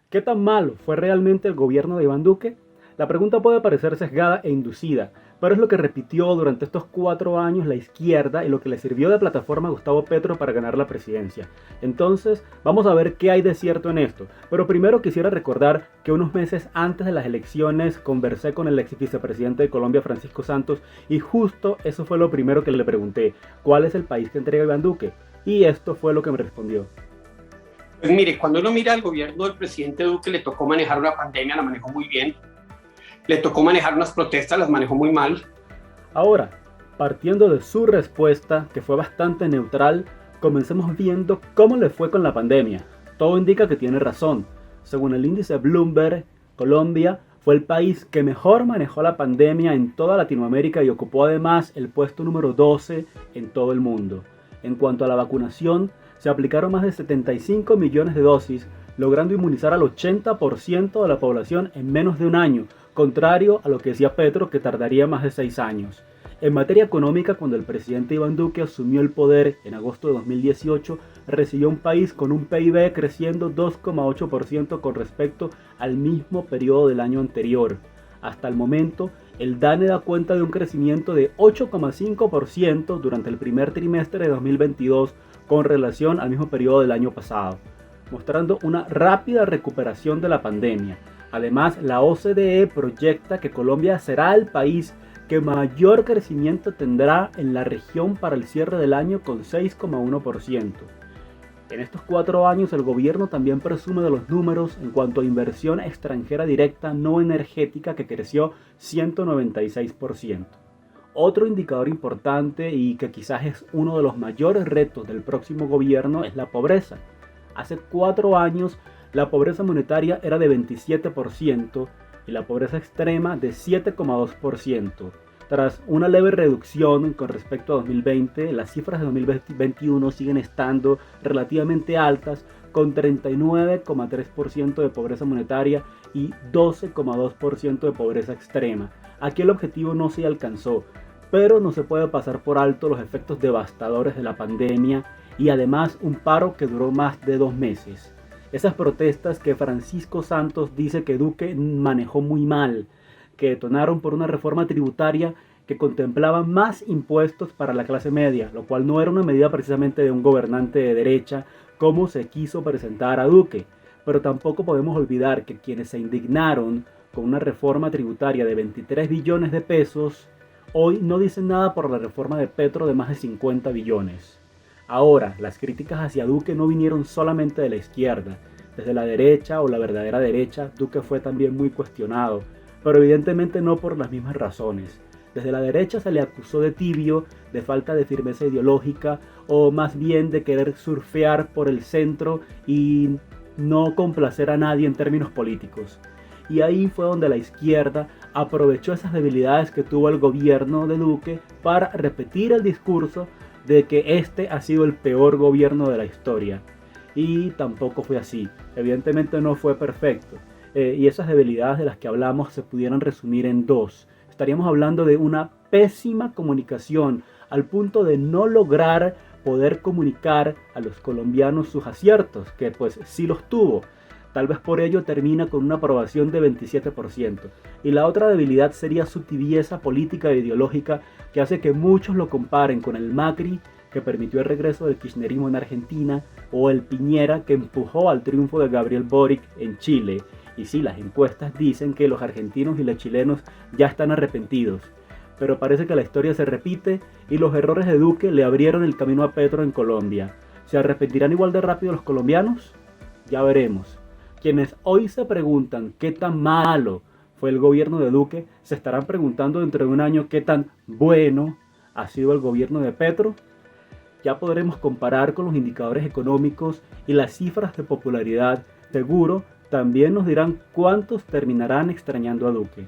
¿Qué tan malo fue realmente el gobierno de Iván Duque? La pregunta puede parecer sesgada e inducida, pero es lo que repitió durante estos 4 años la izquierda y lo que le sirvió de plataforma a Gustavo Petro para ganar la presidencia. Entonces, vamos a ver qué hay de cierto en esto. Pero primero quisiera recordar que unos meses antes de las elecciones conversé con el ex vicepresidente de Colombia, Francisco Santos, y justo eso fue lo primero que le pregunté: ¿cuál es el país que entrega Iván Duque? Y esto fue lo que me respondió. Pues mire, cuando uno mira al gobierno del presidente Duque, le tocó manejar una pandemia, la manejó muy bien. Le tocó manejar unas protestas, las manejó muy mal. Ahora, partiendo de su respuesta, que fue bastante neutral, comencemos viendo cómo le fue con la pandemia. Todo indica que tiene razón. Según el índice Bloomberg, Colombia fue el país que mejor manejó la pandemia en toda Latinoamérica y ocupó además el puesto número 12 en todo el mundo. En cuanto a la vacunación, se aplicaron más de 75 millones de dosis, logrando inmunizar al 80% de la población en menos de un año, contrario a lo que decía Petro, que tardaría más de 6 años. En materia económica, cuando el presidente Iván Duque asumió el poder en agosto de 2018, recibió un país con un PIB creciendo 2,8% con respecto al mismo periodo del año anterior. Hasta el momento, el DANE da cuenta de un crecimiento de 8,5% durante el primer trimestre de 2022 con relación al mismo periodo del año pasado, mostrando una rápida recuperación de la pandemia. Además, la OCDE proyecta que Colombia será el país que mayor crecimiento tendrá en la región para el cierre del año con 6,1%. En estos 4 años el gobierno también presume de los números en cuanto a inversión extranjera directa no energética, que creció 196%. Otro indicador importante y que quizás es uno de los mayores retos del próximo gobierno es la pobreza. Hace 4 años la pobreza monetaria era de 27% y la pobreza extrema de 7,2%. Tras una leve reducción con respecto a 2020, las cifras de 2021 siguen estando relativamente altas, con 39,3% de pobreza monetaria y 12,2% de pobreza extrema. Aquí el objetivo no se alcanzó, pero no se puede pasar por alto los efectos devastadores de la pandemia y además un paro que duró más de 2 meses. Esas protestas que Francisco Santos dice que Duque manejó muy mal, que detonaron por una reforma tributaria que contemplaba más impuestos para la clase media, lo cual no era una medida precisamente de un gobernante de derecha como se quiso presentar a Duque. Pero tampoco podemos olvidar que quienes se indignaron con una reforma tributaria de 23 billones de pesos, hoy no dicen nada por la reforma de Petro de más de 50 billones. Ahora, las críticas hacia Duque no vinieron solamente de la izquierda. Desde la derecha o la verdadera derecha, Duque fue también muy cuestionado, pero evidentemente no por las mismas razones. Desde la derecha se le acusó de tibio, de falta de firmeza ideológica o más bien de querer surfear por el centro y no complacer a nadie en términos políticos. Y ahí fue donde la izquierda aprovechó esas debilidades que tuvo el gobierno de Duque para repetir el discurso de que este ha sido el peor gobierno de la historia. Y tampoco fue así. Evidentemente no fue perfecto. Y esas debilidades de las que hablamos se pudieran resumir en dos. Estaríamos hablando de una pésima comunicación al punto de no lograr poder comunicar a los colombianos sus aciertos, que pues sí los tuvo. Tal vez por ello termina con una aprobación de 27%. Y la otra debilidad sería su tibieza política e ideológica, que hace que muchos lo comparen con el Macri, que permitió el regreso del kirchnerismo en Argentina, o el Piñera, que empujó al triunfo de Gabriel Boric en Chile. Y sí, las encuestas dicen que los argentinos y los chilenos ya están arrepentidos. Pero parece que la historia se repite y los errores de Duque le abrieron el camino a Petro en Colombia. ¿Se arrepentirán igual de rápido los colombianos? Ya veremos. Quienes hoy se preguntan qué tan malo fue el gobierno de Duque, se estarán preguntando dentro de un año qué tan bueno ha sido el gobierno de Petro. Ya podremos comparar con los indicadores económicos y las cifras de popularidad. Seguro también nos dirán cuántos terminarán extrañando a Duque.